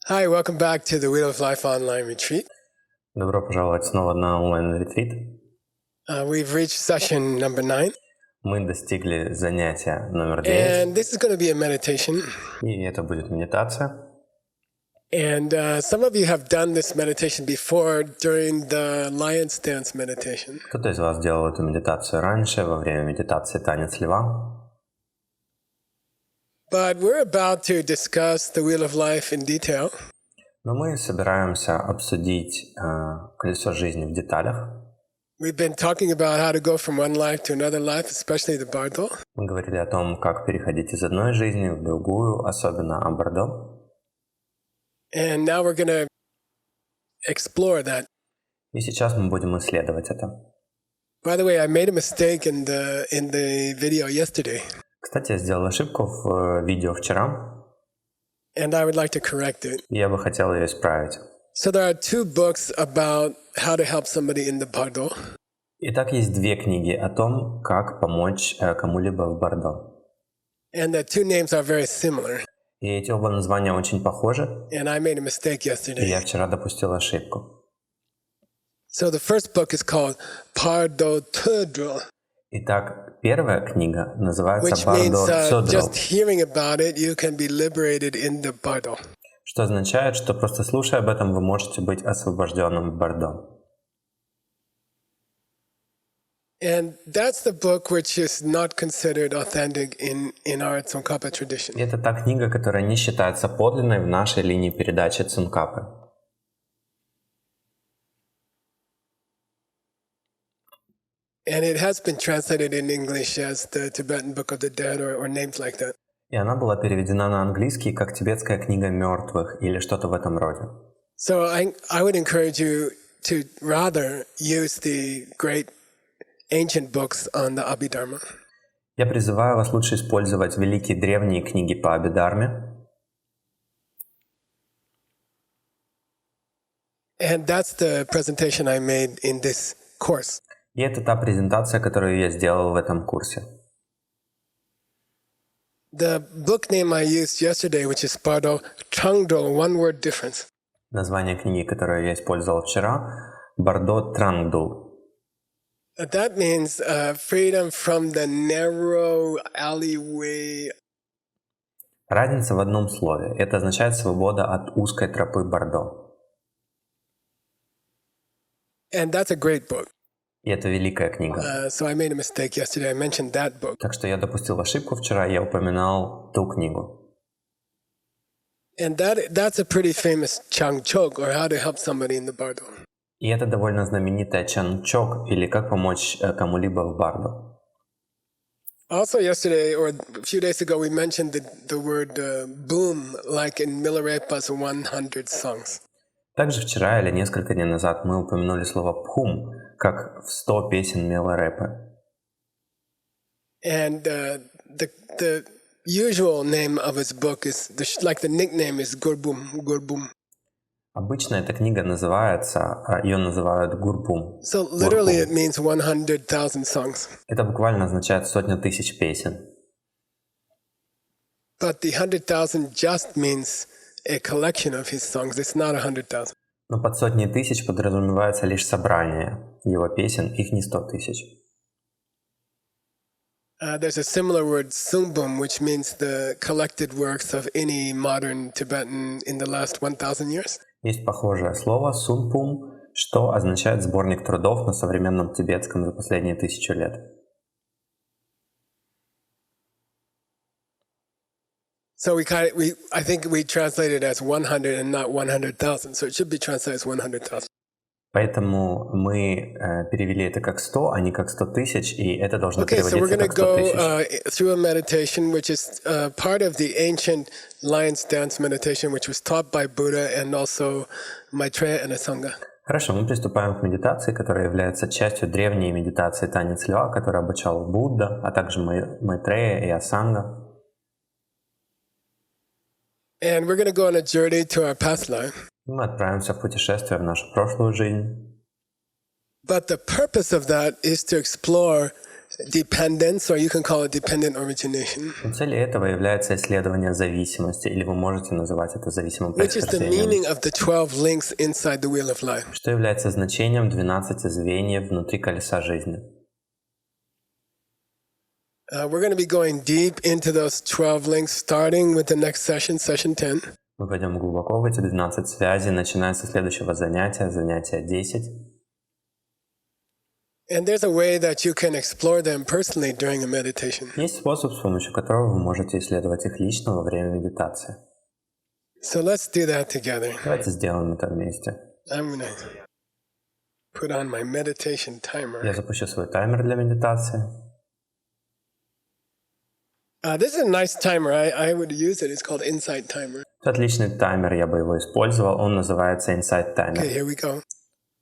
Hi, welcome back to the Wheel of Life online retreat. Добро пожаловать снова на онлайн-ретрит. We've reached session number 9. Мы достигли занятия номер 9. And this is going to be a meditation. И это будет медитация. And some of you have done this meditation before during the lion stance meditation. Кто-то из вас делал эту медитацию раньше, во время медитации «Танец льва». But we're about to discuss the Wheel of Life in detail. Но мы собираемся обсудить колесо жизни в деталях. We've been talking about how to go from one life to another life, especially the Bardo. Мы говорили о том, как переходить из одной жизни в другую, особенно о Бардо. And now we're going to explore that. И сейчас мы будем исследовать это. By the way, I made a mistake in the video yesterday. Кстати, я сделал ошибку в видео вчера. And I would like to correct it. Я бы хотел ее исправить. So there are two books about how to help somebody in the Bardo. Итак, есть две книги о том, как помочь кому-либо в Бардо. And the two names are very similar. И эти оба названия очень похожи. And I made a mistake И yesterday. я вчера допустил ошибку. So the first book is called Bardo Tudro, Итак, первая книга называется which means Бардо Цодро, just hearing about it, you can be liberated in the Bardo. что означает, что просто слушая об этом, вы можете быть освобожденным в Бардо. And that's the book which is not considered authentic in our Tsongkhapa tradition. И это та книга, которая не считается подлинной в нашей линии передачи Цункапы. And it has been translated in English as the Tibetan Book of the Dead or names like that. И она была переведена на английский как «Тибетская книга мертвых» или что-то в этом роде. So I would encourage you to rather use the great ancient books on the Abhidharma. Я призываю вас лучше использовать великие древние книги по Абхидharме. And that's the presentation I made in this course. И это та презентация, которую я сделал в этом курсе. The book name I used yesterday, which is Bardo Trangdo, one word difference. Название книги, которую я использовал вчера, Бардо Трангдул. That means freedom from the narrow alleyway. Разница в одном слове. Это означает свобода от узкой тропы Бардо. And that's a great book. И это великая книга. So I made a mistake yesterday. I mentioned that book. Так что я допустил ошибку вчера, я упоминал ту книгу. And that's a pretty famous Changchok, or how to help somebody in the Bardo. И это довольно знаменитая Чанчок, или как помочь кому-либо в Бардо. Also yesterday, or a few days ago, we mentioned the word boom, like in Milarepa's 100 songs. Также вчера или несколько дней назад мы упомянули слово «пхум», как в 100 песен Миларэпы. And the usual name of his book is, like the nickname is Gurbum. Обычно эта книга называется, ее называют Гурбум. So literally it means 100,000 songs. Это буквально означает 100 тысяч песен. But the 100,000 just means a collection of his songs. It's not 100,000. Но под 100 тысяч подразумевается лишь собрание его песен, их не 100 тысяч. There's a similar word, Sumbum, which means the collected works of any modern Tibetan in the last 1,000 years. Есть похожее слово «сунпум», что означает сборник трудов на современном тибетском за последние 1000 лет. So I think we translate it as 100 and not 100,000. So it should be translated as 100,000. Поэтому мы перевели это как 100, а не как 100 тысяч, и это должно Okay, so we're переводиться going to как 100 тысяч. go through a meditation, which is part of the ancient lion stance meditation, which was taught by Buddha and also Maitreya and Asanga. Хорошо, мы приступаем к медитации, которая является частью древней медитации «Танец льва», которую обучал Будда, а также Майтрея и Асанга. And we're going to go on a journey to our past life. Мы отправимся в путешествие в нашу прошлую жизнь. But the purpose of that is to explore dependence, or you can call it dependent origination, Целью этого является исследование зависимости, или вы можете называть это зависимым which is the происхождением. meaning of the 12 links inside the wheel of life. Что является значением 12 звеньев внутри колеса жизни. We're going to be going deep into those 12 links, starting with the next session, session 10. Мы пойдем глубоко в эти 12 связей, начиная со следующего занятия, занятия 10. And there's a way that you can explore them personally during a meditation. Есть способ, с помощью которого вы можете исследовать их лично во время медитации. So let's do that together. Давайте сделаем это вместе. I'm going to put on my meditation timer. Я запущу свой таймер для медитации. This is a nice timer. I would use it. It's called Insight Timer. Это отличный таймер, я бы его использовал. Он называется Insight Timer. Okay, here we go.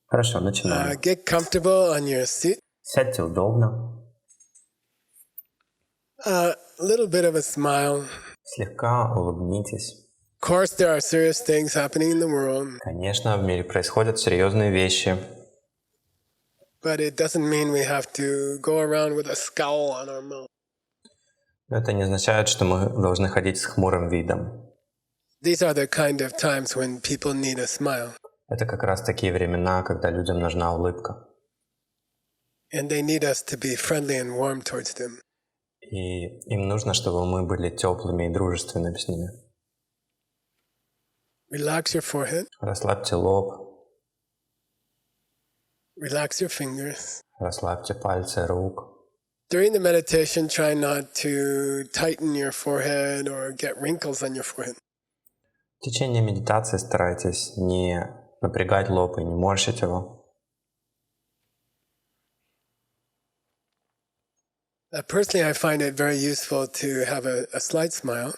Хорошо, начинаем. Get comfortable on your seat. Сядьте удобно. A little bit of a smile. Слегка улыбнитесь. Of course, there are serious things happening in the world, Конечно, в мире происходят серьезные вещи. but it doesn't mean we have to go around with a scowl on our mouth. Но это не означает, что мы должны ходить с хмурым видом. These are the kind of times when people need a smile, Это как раз такие времена, когда людям нужна улыбка. and they need us to be friendly and warm towards them. И им нужно, чтобы мы были теплыми и дружественными с ними. Relax your forehead, Расслабьте лоб, relax your fingers. расслабьте пальцы рук. During the meditation, try not to tighten your forehead or get wrinkles on your forehead. В течение медитации старайтесь не напрягать лоб и не морщить его. Personally, I find it very useful to have a slight smile.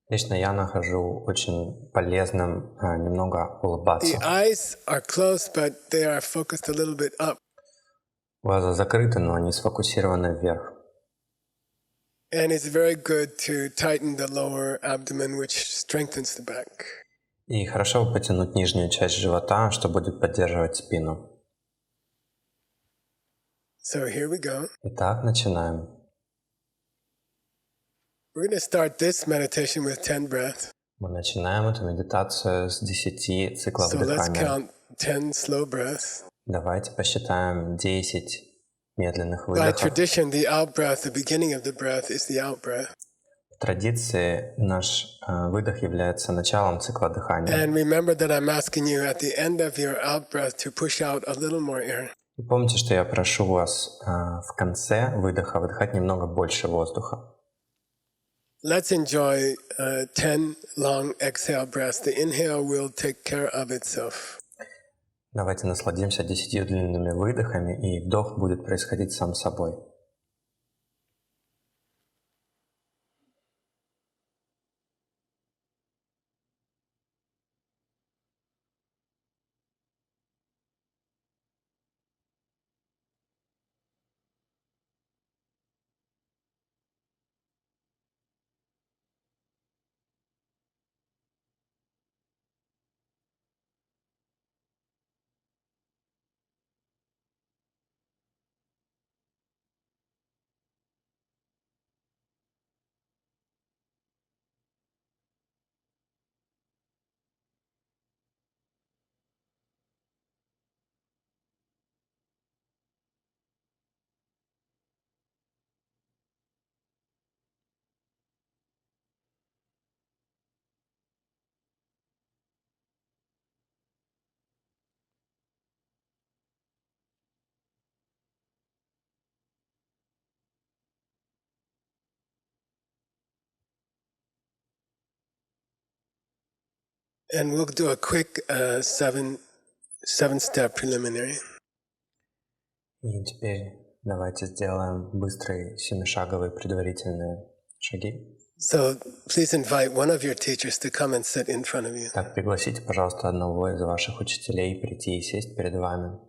Лично я нахожу очень полезным немного улыбаться. The eyes are closed, but they are focused a little bit up. Глаза закрыты, но они сфокусированы вверх. And it's very good to tighten the lower abdomen, which strengthens the back. И хорошо бы потянуть нижнюю часть живота, что будет поддерживать спину. So here we go. Итак, начинаем. We're going to start this meditation with 10 breaths. Мы начинаем эту медитацию с 10 циклов So let's дыхания. count 10 slow breaths. Давайте посчитаем 10 медленных By выдохов. tradition, the out breath, the beginning of the breath, is the out breath. В традиции наш выдох является началом цикла дыхания. And remember that I'm asking you at the end of your out breath to push out a little more air. И помните, что я прошу вас в конце выдоха выдыхать немного больше воздуха. Let's enjoy 10 long exhale breaths. The inhale will take care of itself. Давайте насладимся 10 длинными выдохами, и вдох будет происходить сам собой. And we'll do a quick seven-step preliminary. И теперь давайте сделаем быстрые 7-шаговые предварительные шаги. So please invite one of your teachers to come and sit in front of you. Так, пригласите, пожалуйста, одного из ваших учителей прийти и сесть перед вами.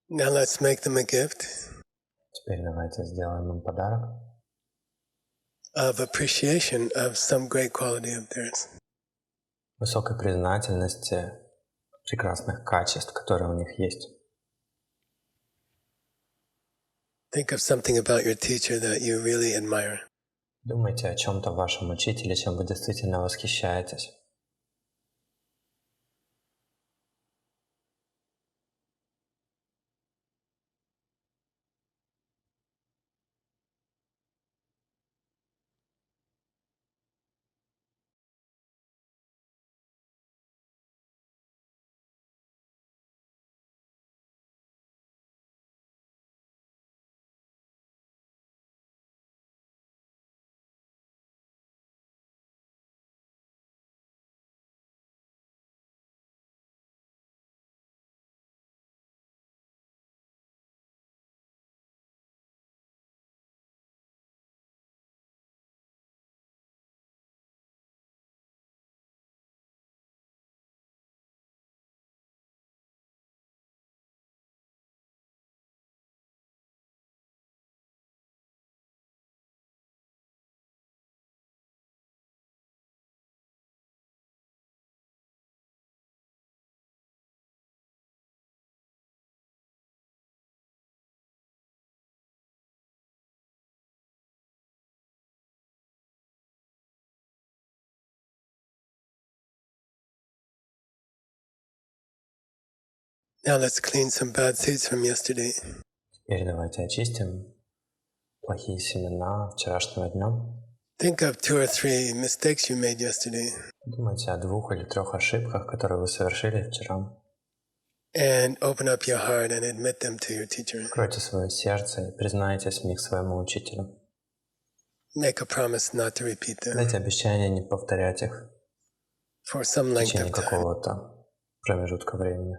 Now let's make them a gift Теперь давайте сделаем им подарок of appreciation of some great quality of theirs. высокой признательности прекрасных качеств, которые у них есть. Think of something about your teacher that you really admire. Думайте о чем-то вашем учителе, чем вы действительно восхищаетесь. Now let's clean some bad seeds from yesterday. Теперь давайте очистим плохие семена вчерашнего дня. Think of 2 or 3 mistakes you made yesterday Думайте о 2 или 3 ошибках, которые вы совершили вчера. and open up your heart and admit them to your teacher. Откройте свое сердце и признайтесь в них своему учителю. Make a promise not to repeat them Дайте обещание не повторять их for some в length течение of time. какого-то промежутка времени.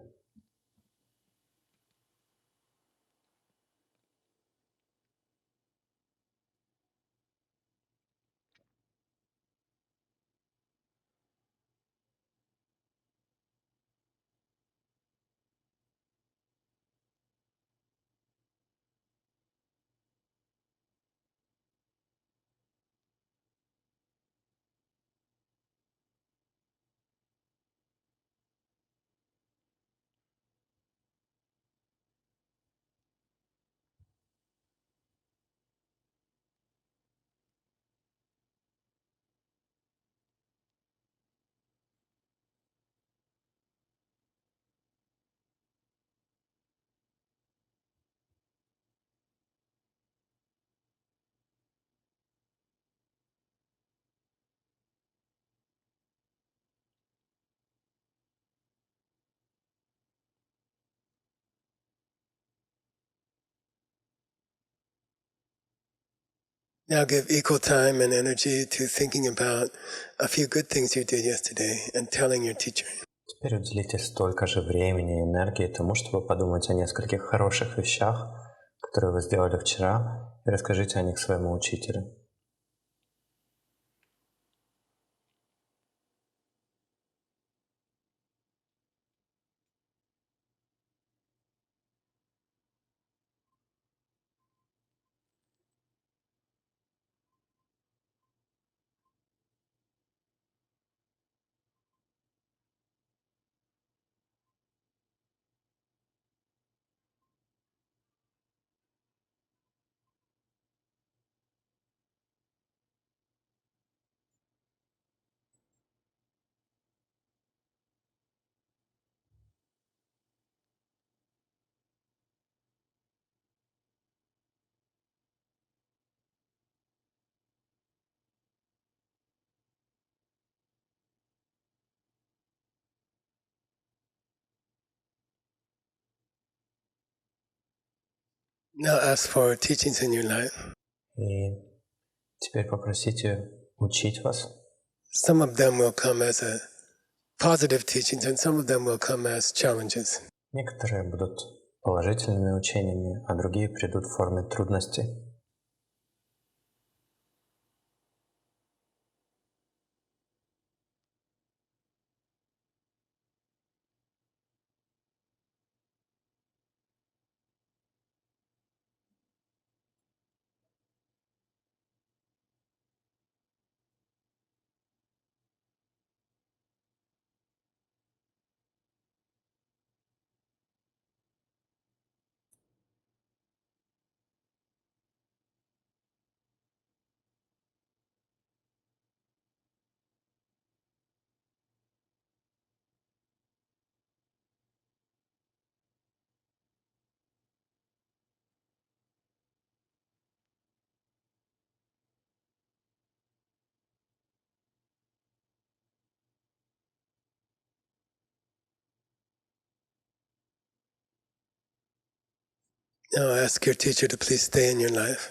Now give equal time and energy to thinking about a few good things you did yesterday and telling your teacher. Теперь уделите столько же времени и энергии тому, чтобы подумать о нескольких хороших вещах, которые вы сделали вчера, и расскажите о них своему учителю. Now ask for teachings in your life. И теперь попросите учить вас. Some of them will come as a positive teachings and some of them will come as challenges. Некоторые будут положительными учениями, а другие придут в форме трудностей. Now ask your teacher to please stay in your life.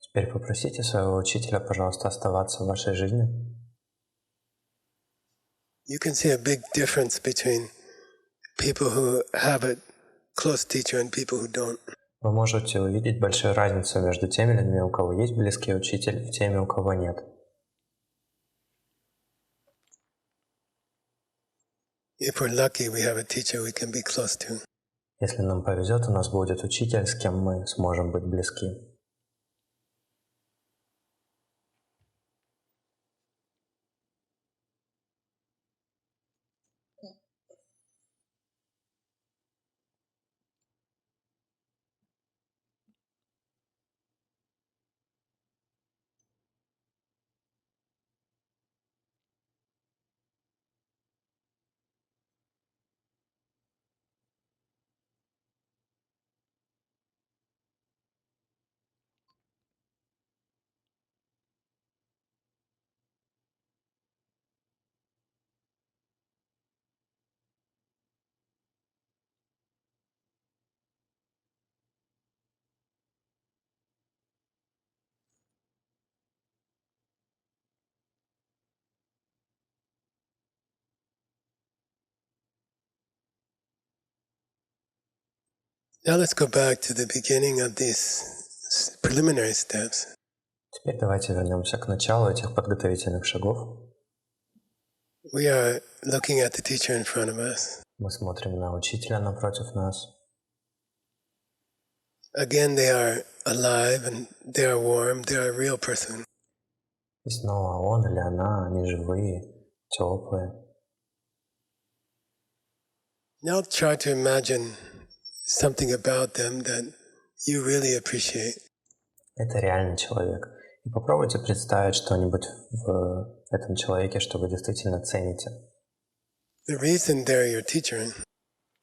Теперь попросите своего учителя, пожалуйста, оставаться в вашей жизни. You can see a big difference between people who have a close teacher and people who don't. Вы можете увидеть большую разницу между теми людьми, у кого есть близкий учитель, и теми, у кого нет. If we're lucky, we have a teacher we can be close to. Если нам повезет, у нас будет учитель, с кем мы сможем быть близки. Now let's go back to the beginning of these preliminary steps. Теперь давайте вернемся к началу этих подготовительных шагов. We are looking at the teacher in front of us. Мы смотрим на учителя напротив нас. Again, they are alive and they are warm. They are a real person. И снова он или она, они живые, теплые. Now try to imagine something about them that you really appreciate. Это реальный человек. И попробуйте представить что-нибудь в этом человеке, что вы действительно цените. The reason they're your teacher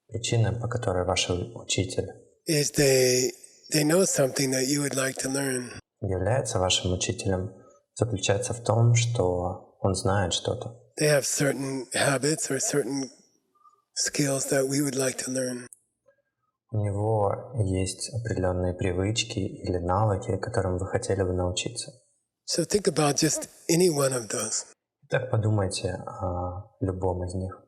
Причина, по которой ваш учитель is they know something that you would like to learn. является вашим учителем, заключается в том, что он знает что-то. They have certain habits or certain skills that we would like to learn. У него есть определенные привычки или навыки, которым вы хотели бы научиться. So think about just any one of those. Так подумайте о любом из них.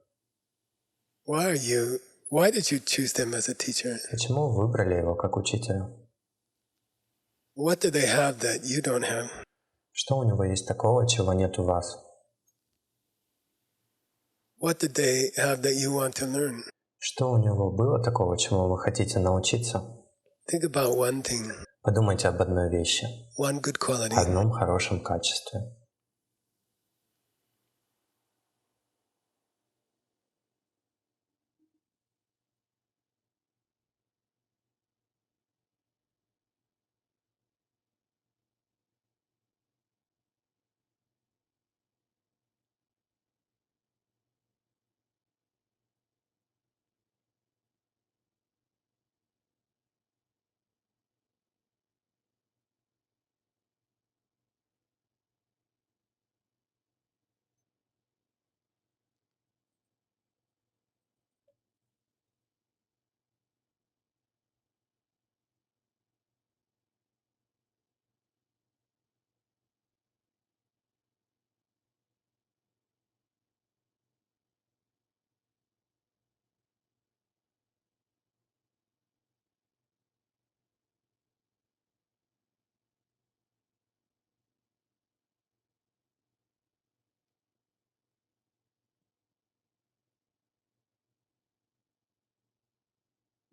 Why did you choose them as a teacher? Почему вы выбрали его как учителя? What do they have that you don't have? Что у него есть такого, чего нет у вас? What did they have that you want to learn? Что у него было такого, чему вы хотите научиться? Think about one thing, Подумайте об одной вещи, one good quality. одном хорошем качестве.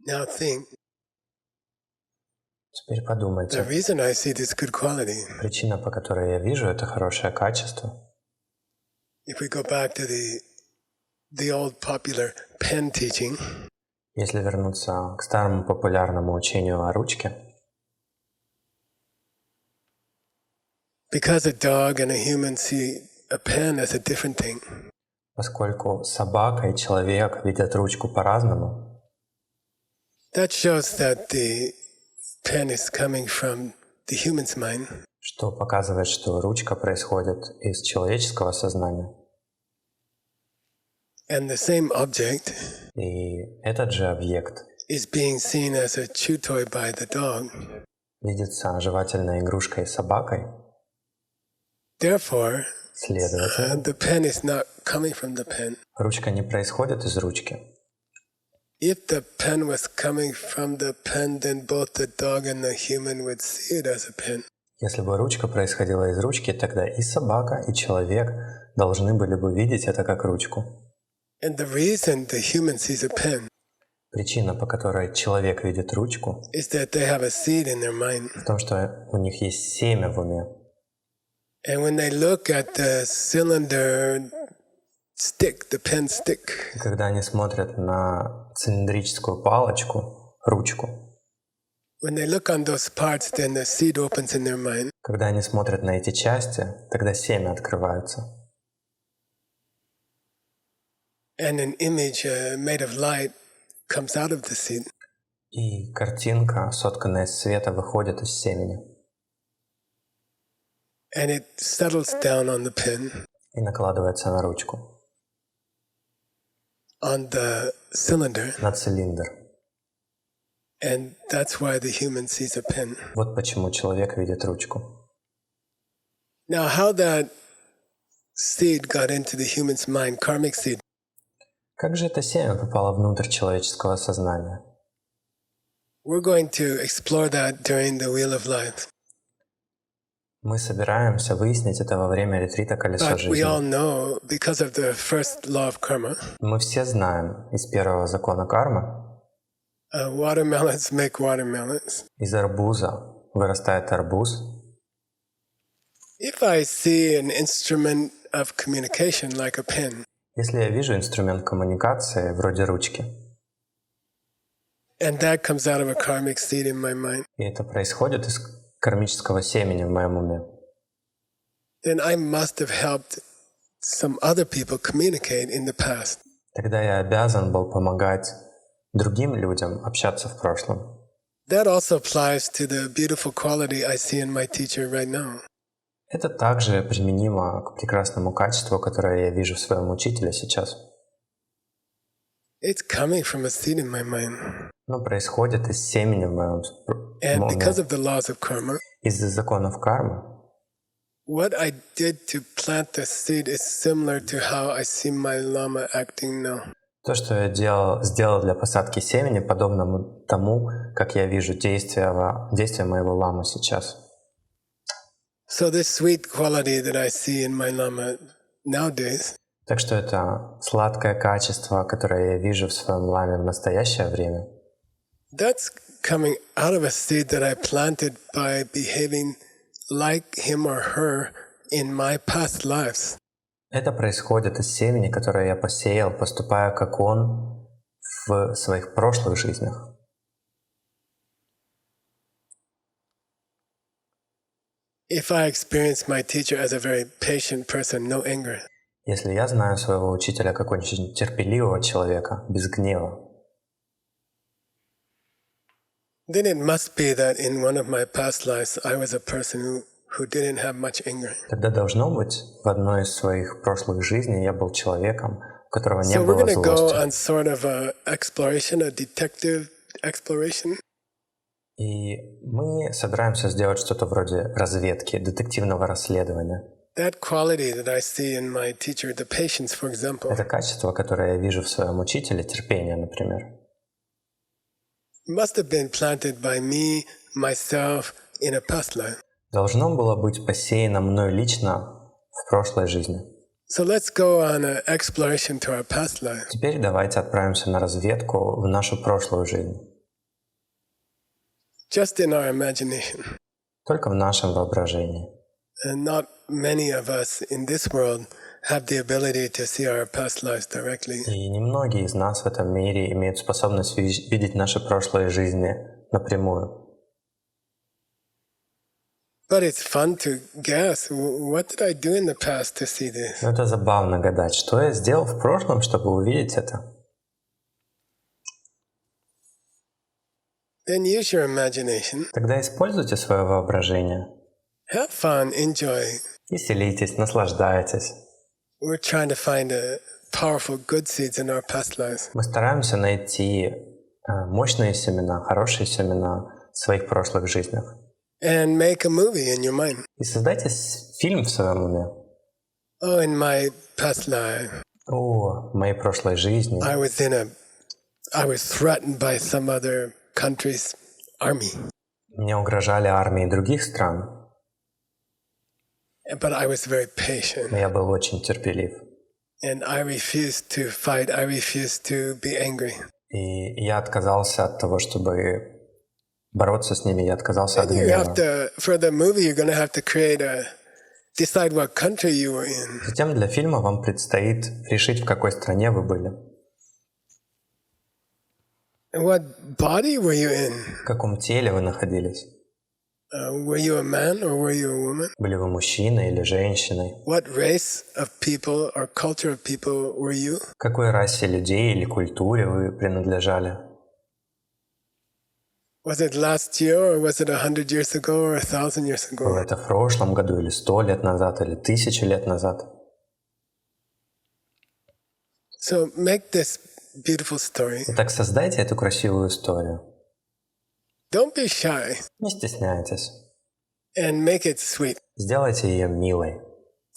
Now think, Теперь the подумайте. reason I see this good quality, Причина, по которой я вижу это хорошее качество, if we go back to the old popular pen teaching, если вернуться к старому популярному учению о ручке, because a dog and a human see a pen as a different thing, поскольку собака и человек видят ручку по-разному, that shows that the pen is coming from the human's mind. что показывает, что ручка происходит из человеческого сознания. And the same object И этот же объект is being seen as a chew toy by the dog. видится жевательной игрушкой собакой. Therefore, Следовательно, the pen is not coming from the pen. ручка не происходит из ручки. If the pen was coming from the pen, then both the dog and the human would see it as a pen. Если бы ручка происходила из ручки, тогда и собака, и человек должны были бы видеть это как ручку. And the reason the human sees a pen Причина, по которой человек видит ручку, is that they have a seed in their mind. в том, что у них есть семя в уме. And when they look at the cylinder stick, the pen stick, И когда они смотрят на цилиндрическую палочку, ручку, when they look on those parts, then the seed opens in their mind. когда они смотрят на эти части, тогда семя открывается. And an image made of light comes out of the seed. И картинка, сотканная из света, выходит из семени And it settles down on the pen, и накладывается на ручку, on the cylinder. на цилиндр. And that's why the human sees a pen. Вот почему человек видит ручку. Now, how that seed got into the human's mind, karmic seed, Как же это семя попало внутрь человеческого сознания? we're going to explore that during the Wheel of Life. Мы собираемся выяснить это во время ретрита «Колесо But we all жизни». know, because of the first law of karma, Мы все знаем из первого закона кармы, watermelons make watermelons. из арбуза вырастает арбуз. If I see an instrument of communication like a pen, Если я вижу инструмент коммуникации вроде ручки, and that comes out of a karmic seed in my mind, и это происходит из кармического семени в моем уме, then I must have helped some other people communicate in the past. тогда я обязан был помогать другим людям общаться в прошлом. That also applies to the beautiful quality I see in my teacher right now. Это также применимо к прекрасному качеству, которое я вижу в своем учителе сейчас. It's coming from a seed in my mind. Но происходит из семени в моем And уме. because of the laws of karma, Из-за законов кармы what I did to plant the seed is similar to how I see my lama acting now. то, что я сделал для посадки семени, подобно тому, как я вижу действия моего ламы сейчас. So this sweet quality that I see in my lama nowadays, Так что это сладкое качество, которое я вижу в своем ламе в настоящее время, that's coming out of a seed that I planted by behaving like him or her in my past lives. это происходит из семени, которое я посеял, поступая как он в своих прошлых жизнях. If I experience my teacher as a very patient person, no anger, Если я знаю своего учителя как очень терпеливого человека, без гнева, then it must be that in one of my past lives I was a person who didn't have much anger. тогда должно быть, в одной из своих прошлых жизней я был человеком, у которого не So we're было going to go злости. on sort of a exploration, a detective exploration. И мы собираемся сделать что-то вроде разведки, детективного расследования. That quality that I see in my teacher, the patience, for example, Это качество, которое я вижу в своем учителе, терпение, например, must have been planted by me, myself, in a past life. должно было быть посеяно мной лично в прошлой жизни. So let's go on an exploration to our past life. Теперь давайте отправимся на разведку в нашу прошлую жизнь. Just in our imagination. Только в нашем воображении. And not many of us in this world have the ability to see our past lives directly. И немногие из нас в этом мире имеют способность видеть наши прошлые жизни напрямую. But it's fun to guess, what did I do in the past to see this? Но это забавно гадать, что я сделал в прошлом, чтобы увидеть это. Then use your imagination. Тогда используйте свое воображение. Have fun, enjoy. Веселитесь, наслаждайтесь. We're trying to find powerful good seeds in our past lives. Мы стараемся найти Мощные семена, хорошие семена в своих прошлых жизнях. and make a movie in your mind. И создайте фильм в своем уме. Oh, in my past life, О, в моей прошлой жизни I was threatened by some other country's army, мне угрожали армии других стран, but I was very но patient, я был очень терпелив. and I refused to fight. I refused to be angry. И я отказался от того, чтобы бороться с ними, я отказался от And you have гнева. to, for the movie, you're going to have to decide what country you were in. Затем для фильма вам предстоит решить, в какой стране вы были. And what body were you in? В каком теле вы находились. Were you a man or were you a woman? Были вы мужчиной или женщиной? What race of people or culture of people were you? Какой расе людей или культуре вы принадлежали? Was it last year or was it 100 years ago or 1,000 years ago? Было это в прошлом году, или 100 лет назад, или 1000 лет назад? So make this beautiful story. Итак, создайте эту красивую историю. Don't be shy Не стесняйтесь. and make it sweet. Сделайте ее милой.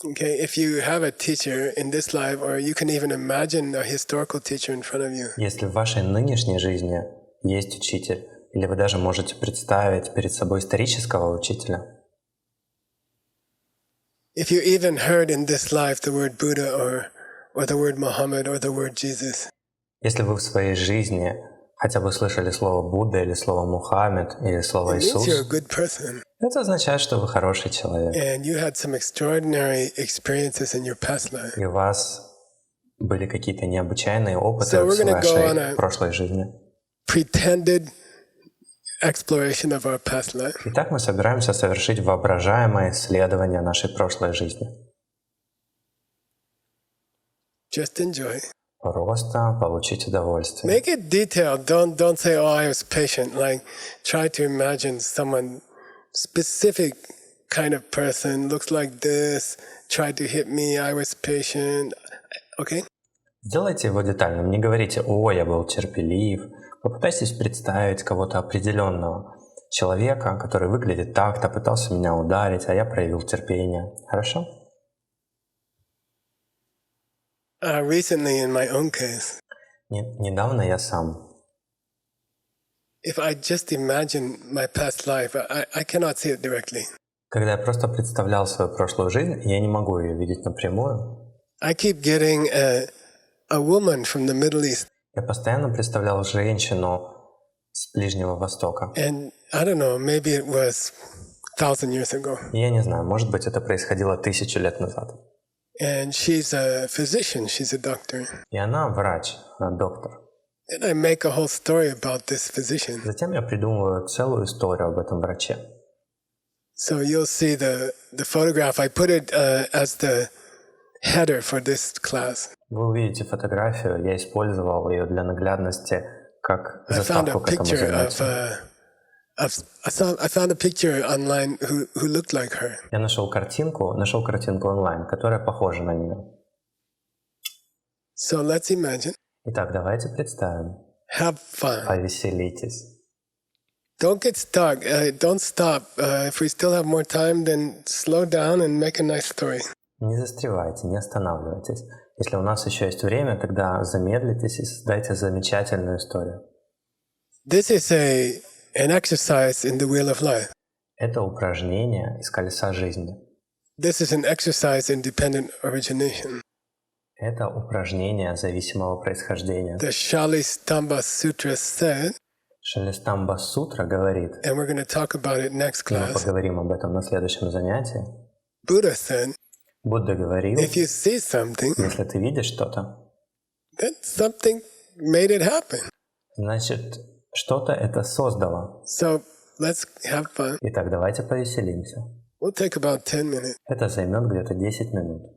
Okay, if you have a teacher in this life, or you can even imagine a historical teacher in front of you, Если в вашей нынешней жизни есть учитель, или вы даже можете представить перед собой исторического учителя, if you even heard in this life the word Buddha or the word Muhammad or the word Jesus, если вы в своей жизни хотя бы слышали слово Будда или слово Мухаммед или слово it means Иисус, you're a good person это означает, что вы хороший человек. and you had some extraordinary experiences in your past life. И у вас были какие-то необычайные опыты So в we're gonna go on вашей a- прошлой жизни. Pretended exploration of our past life. Итак, мы собираемся совершить воображаемое исследование нашей прошлой жизни. Just enjoy. Просто получить удовольствие. Make it detailed. Don't say, "Oh, I was patient." Like, try to imagine someone specific kind of person looks like this. Tried to hit me. I was patient. Okay. Сделайте его детальным. Не говорите: «О, я был терпелив». Попытайтесь представить кого-то определенного. Человека, который выглядит так-то, пытался меня ударить, а я проявил терпение. Хорошо? Recently, in my own case, Недавно я сам. if I just imagine my past life, I cannot see it directly. Когда я просто представлял свою прошлую жизнь, я не могу ее видеть напрямую. I keep getting a woman from the Middle East, Я постоянно представлял женщину с Ближнего Востока. and I don't know, maybe it was 1,000 years ago. И я не знаю, может быть, это происходило 1000 лет назад. And she's a physician, she's a doctor. И она врач, она доктор. And I make a whole story about this physician. Затем я придумываю целую историю об этом враче. So you'll see the photograph. I put it as the header for this class. Вы увидите фотографию, я использовал ее для наглядности как I found a заставку к этому picture занятию. I found a picture online who looked like her. Я нашел картинку онлайн, которая похожа на нее. So let's imagine. Итак, давайте представим. Have fun. Повеселитесь. Don't get stuck. Don't stop. If we still have more time, then slow down and make a nice story. Не застревайте, не останавливайтесь. Если у нас еще есть время, тогда замедлитесь и создайте замечательную историю. This is an exercise in the wheel of life. Это упражнение из колеса жизни. This is an exercise in dependent origination. Это упражнение зависимого происхождения. The Shalistamba Sutra said, Шалистамба Сутра говорит, and we're going to talk about it next и мы class. поговорим об этом на следующем занятии. Buddha said, Будда говорил, if you see something, если ты видишь что-то, then something made it happen. значит, что-то это создало. So let's have fun. Итак, давайте повеселимся. We'll take about 10 minutes. Это займет где-то 10 минут.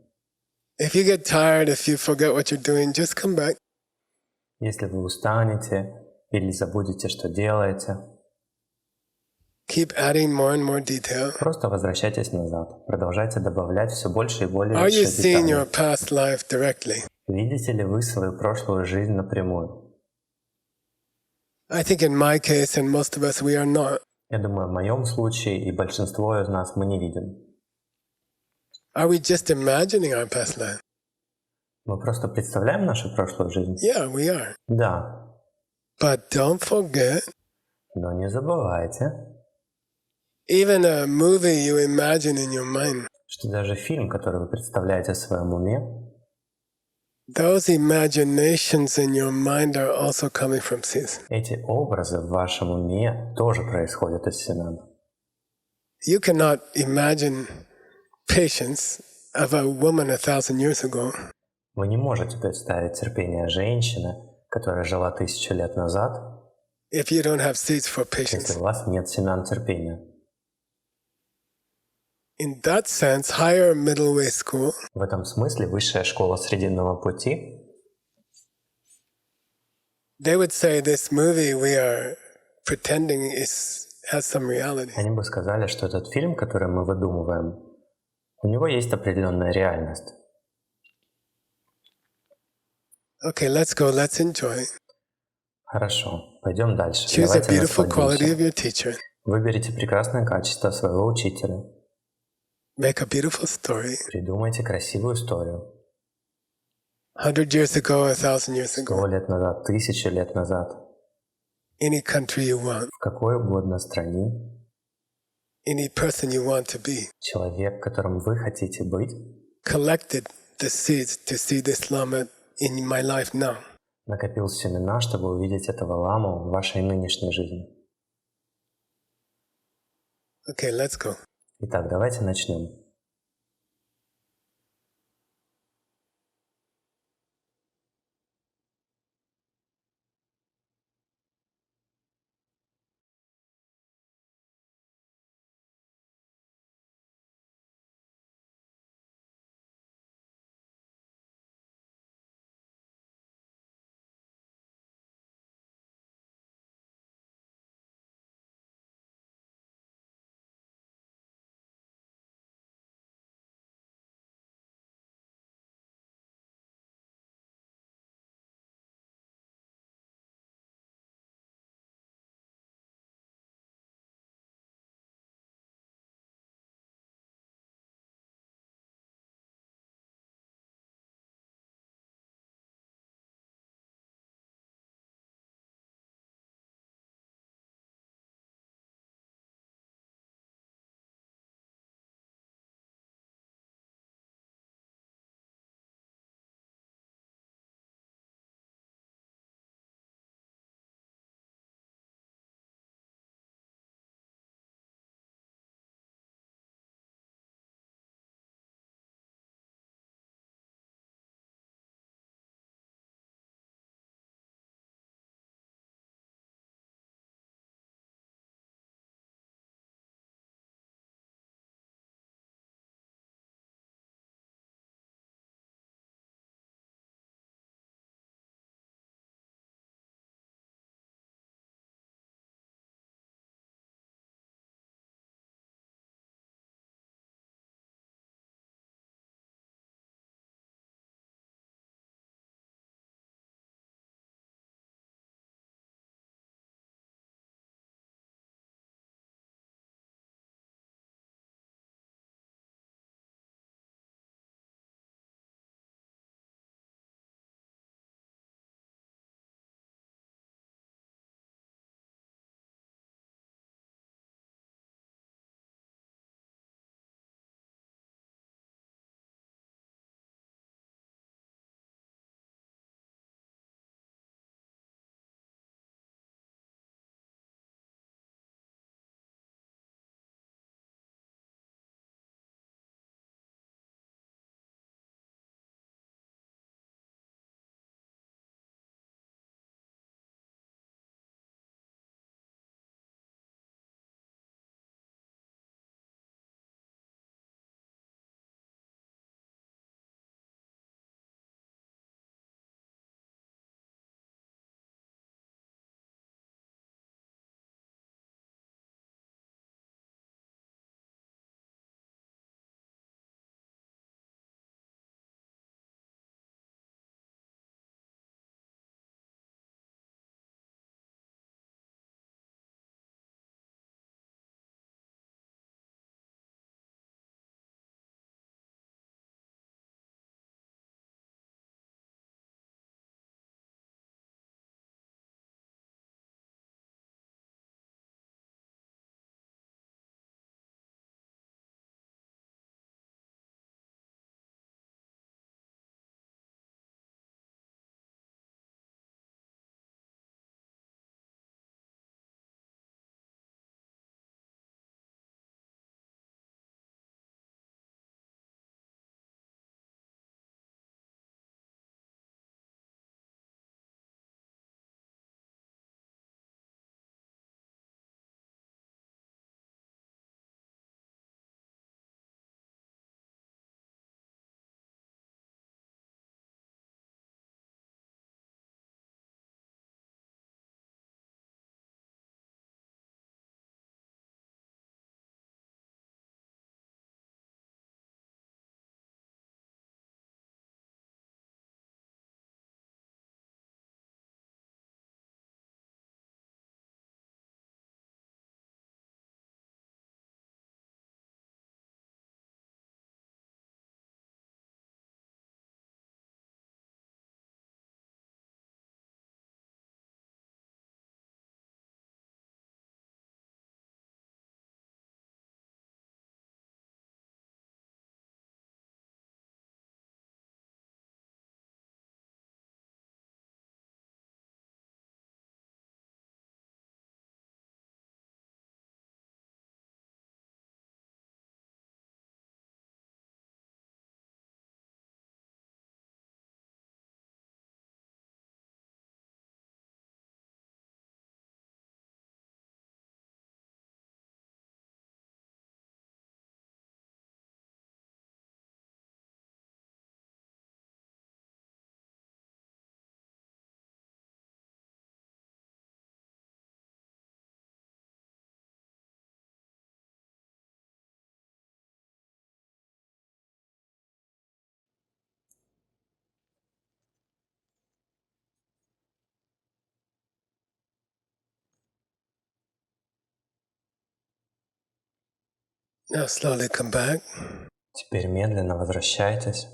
If you get tired, if you forget what you're doing, just come back. Если вы устанете или забудете, что делаете, Keep adding more and more detail. просто возвращайтесь назад. Продолжайте добавлять все больше и более Are you seeing деталей. your past life directly? Видите ли вы свою прошлую жизнь напрямую? I think in my case and most of us, we are not. Я думаю, в моем случае и большинство из нас мы не видим. Are we just imagining our past life? Мы просто представляем нашу прошлую жизнь? Yeah, we are. Да. But don't forget, Но не забывайте, even a movie you imagine in your mind, что даже фильм, который вы представляете в своем уме, those imaginations in your mind are also coming from seeds. эти образы в вашем уме тоже происходят из семян. You cannot imagine patience of a woman 1,000 years ago. Вы не можете представить терпение женщины, которая жила 1000 лет назад, If you don't have seeds for если patience. у вас нет семян терпения. In that sense, higher middle way school В этом смысле высшая школа срединного пути, they would say this movie we are pretending has some reality. они бы сказали, что этот фильм, который мы выдумываем, у него есть определенная реальность. Okay, let's go. Let's enjoy. Хорошо, пойдем дальше. Choose a Давайте beautiful quality насладимся. of your teacher. Выберите прекрасное качество своего учителя. Make a beautiful story. Придумайте красивую историю. 100 years ago, 1,000 years 100 ago. лет назад, 1000 лет назад. Any country you want. В какой угодно стране. Any person you want to be. Человек, которым вы хотите быть, Collected the seeds to see this Lama in my life now. накопил семена, чтобы увидеть этого ламу в вашей нынешней жизни. Okay, let's go. Итак, давайте начнем. Now slowly come back. Теперь медленно возвращайтесь.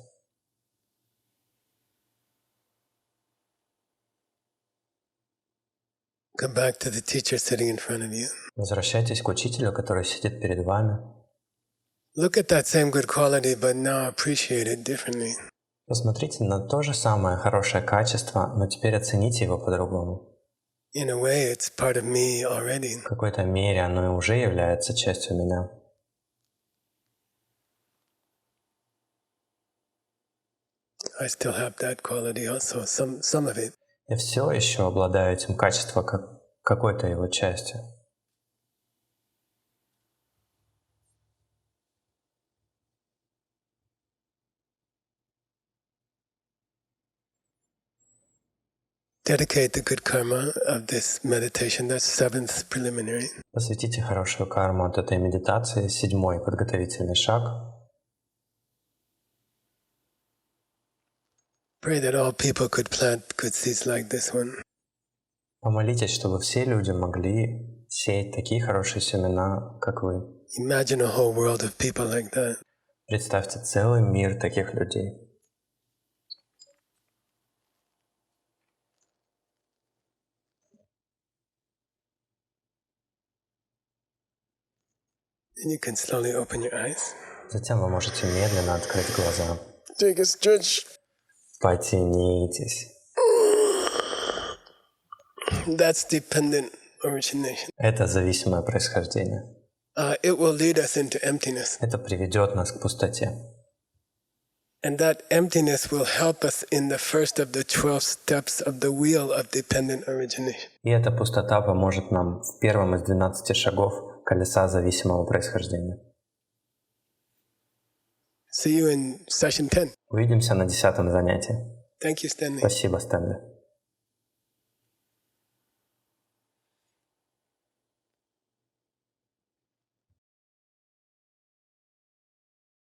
Come back to the teacher sitting in front of you. Возвращайтесь к учителю, который сидит перед вами. Look at that same good quality, but now appreciate it differently. Посмотрите на то же самое хорошее качество, но теперь оцените его по-другому. In a way, it's part of me already. В какой-то мере оно уже является частью меня. I still have that quality also, some of it. Я все еще обладаю этим качеством как какой-то его частью. Dedicate the good karma of this meditation. That's seventh preliminary. Посвятите хорошую карму от этой медитации, 7-й подготовительный шаг. Pray that all people could plant good seeds like this one. Помолитесь, чтобы все люди могли сеять такие хорошие семена, как вы. Imagine a whole world of people like that. Представьте целый мир таких людей. Then you can slowly open your eyes. Затем вы можете медленно открыть глаза. Take a stretch. Потянитесь. That's dependent origination. Это зависимое происхождение. It will lead us into emptiness. Это приведет нас к пустоте. And that emptiness will help us in the first of the 12 steps of the wheel of dependent origination. И эта пустота поможет нам в первом из 12 шагов колеса зависимого происхождения. See you in session 10. Увидимся на 10-м занятии. Thank you, Stanley. Спасибо, Стэнли.